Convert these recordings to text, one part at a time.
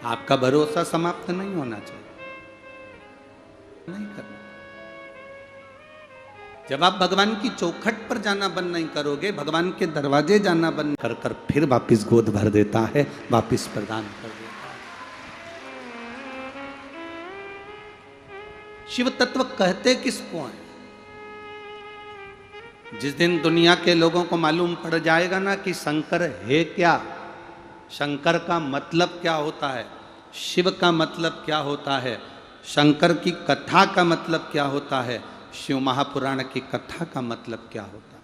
आपका भरोसा समाप्त नहीं होना चाहिए, नहीं करना। जब आप भगवान की चौखट पर जाना बंद नहीं करोगे, भगवान के दरवाजे जाना बंद कर कर फिर वापिस गोद भर देता है, वापिस प्रदान कर देता है। शिव तत्व कहते किसको हैं? जिस दिन दुनिया के लोगों को मालूम पड़ जाएगा ना कि शंकर है क्या, शंकर का मतलब क्या होता है, शिव का मतलब क्या होता है, शंकर की कथा का मतलब क्या होता है, शिव महापुराण की कथा का मतलब क्या होता है,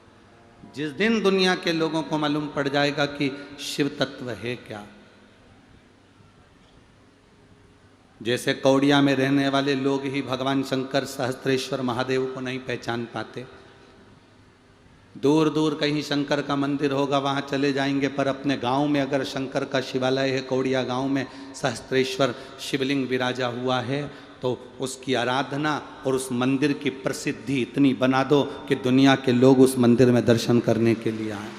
जिस दिन दुनिया के लोगों को मालूम पड़ जाएगा कि शिव तत्व है क्या। जैसे कौड़िया में रहने वाले लोग ही भगवान शंकर सहस्त्रेश्वर महादेव को नहीं पहचान पाते, दूर दूर कहीं शंकर का मंदिर होगा वहाँ चले जाएंगे, पर अपने गांव में अगर शंकर का शिवालय है, कौड़िया गांव में सहस्त्रेश्वर शिवलिंग विराजा हुआ है, तो उसकी आराधना और उस मंदिर की प्रसिद्धि इतनी बना दो कि दुनिया के लोग उस मंदिर में दर्शन करने के लिए आए।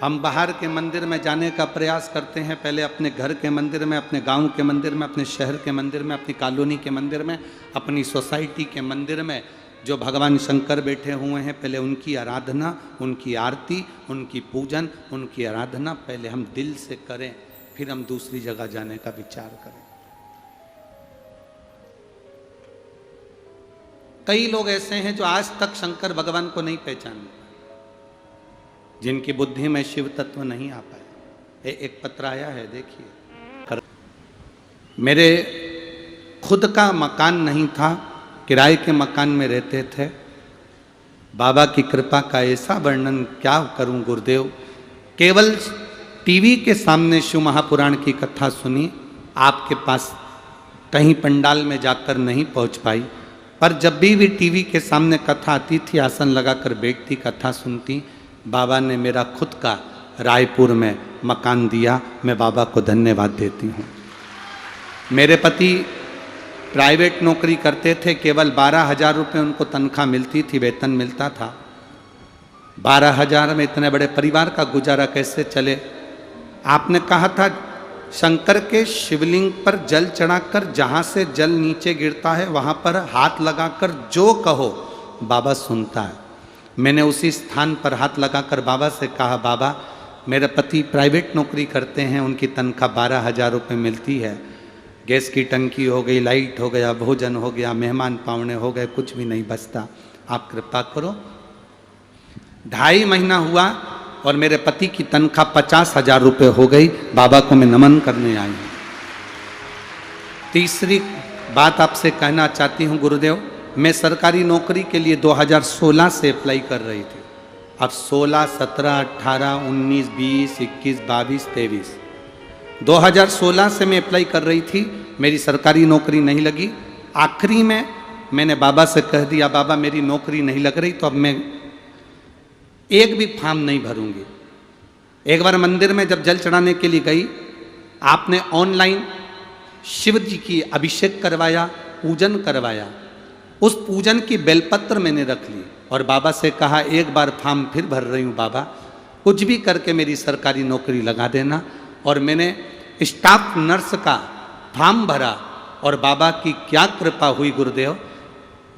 हम बाहर के मंदिर में जाने का प्रयास करते हैं, पहले अपने घर के मंदिर में, अपने गांव के मंदिर में, अपने शहर के मंदिर में, अपनी कॉलोनी के मंदिर में, अपनी सोसाइटी के मंदिर में जो भगवान शंकर बैठे हुए हैं, पहले उनकी आराधना, उनकी आरती, उनकी पूजन, उनकी आराधना पहले हम दिल से करें, फिर हम दूसरी जगह जाने का विचार करें। कई लोग ऐसे हैं जो आज तक शंकर भगवान को नहीं पहचाने, जिनकी बुद्धि में शिव तत्व नहीं आ पाए। एक पत्र आया है, देखिए। मेरे खुद का मकान नहीं था, किराए के मकान में रहते थे। बाबा की कृपा का ऐसा वर्णन क्या करूं गुरुदेव, केवल टीवी के सामने शिव महापुराण की कथा सुनी, आपके पास कहीं पंडाल में जाकर नहीं पहुंच पाई, पर जब भी टीवी के सामने कथा आती थी, आसन लगाकर बैठती, कथा सुनती। बाबा ने मेरा खुद का रायपुर में मकान दिया, मैं बाबा को धन्यवाद देती हूँ। मेरे पति प्राइवेट नौकरी करते थे, केवल 12,000 रुपये उनको तनख्वाह मिलती थी, वेतन मिलता था। 12,000 में इतने बड़े परिवार का गुजारा कैसे चले। आपने कहा था शंकर के शिवलिंग पर जल चढ़ाकर जहाँ से जल नीचे गिरता है वहाँ पर हाथ लगाकर जो कहो बाबा सुनता है। मैंने उसी स्थान पर हाथ लगाकर बाबा से कहा, बाबा मेरे पति प्राइवेट नौकरी करते हैं, उनकी तनख्वाह 12,000 रुपये मिलती है, गैस की टंकी हो गई, लाइट हो गया, भोजन हो गया, मेहमान पावने हो गए, कुछ भी नहीं बचता, आप कृपा करो। 2.5 महीना हुआ और मेरे पति की तनख्वाह 50,000 रुपये हो गई। बाबा को मैं नमन करने आई हूँ। तीसरी बात आपसे कहना चाहती हूँ गुरुदेव, मैं सरकारी नौकरी के लिए 2016 से अप्लाई कर रही थी। अब 16, 17, 18, 19, 20, 21, 22, 23, 2016 से मैं अप्लाई कर रही थी, मेरी सरकारी नौकरी नहीं लगी। आखिरी में मैंने बाबा से कह दिया, बाबा मेरी नौकरी नहीं लग रही तो अब मैं एक भी फॉर्म नहीं भरूंगी। एक बार मंदिर में जब जल चढ़ाने के लिए गई, आपने ऑनलाइन शिव जी की अभिषेक करवाया, पूजन करवाया। उस पूजन की बेलपत्र मैंने रख ली और बाबा से कहा, एक बार फॉर्म फिर भर रही हूँ बाबा, कुछ भी करके मेरी सरकारी नौकरी लगा देना। और मैंने स्टाफ नर्स का फॉर्म भरा और बाबा की क्या कृपा हुई गुरुदेव,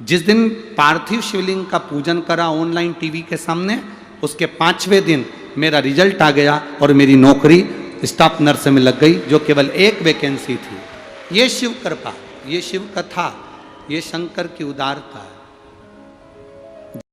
जिस दिन पार्थिव शिवलिंग का पूजन करा ऑनलाइन टीवी के सामने, उसके 5वें दिन मेरा रिजल्ट आ गया और मेरी नौकरी स्टाफ नर्स में लग गई, जो केवल एक वैकेंसी थी। ये शिव कृपा, ये शिव कथा, ये शंकर की उदारता है।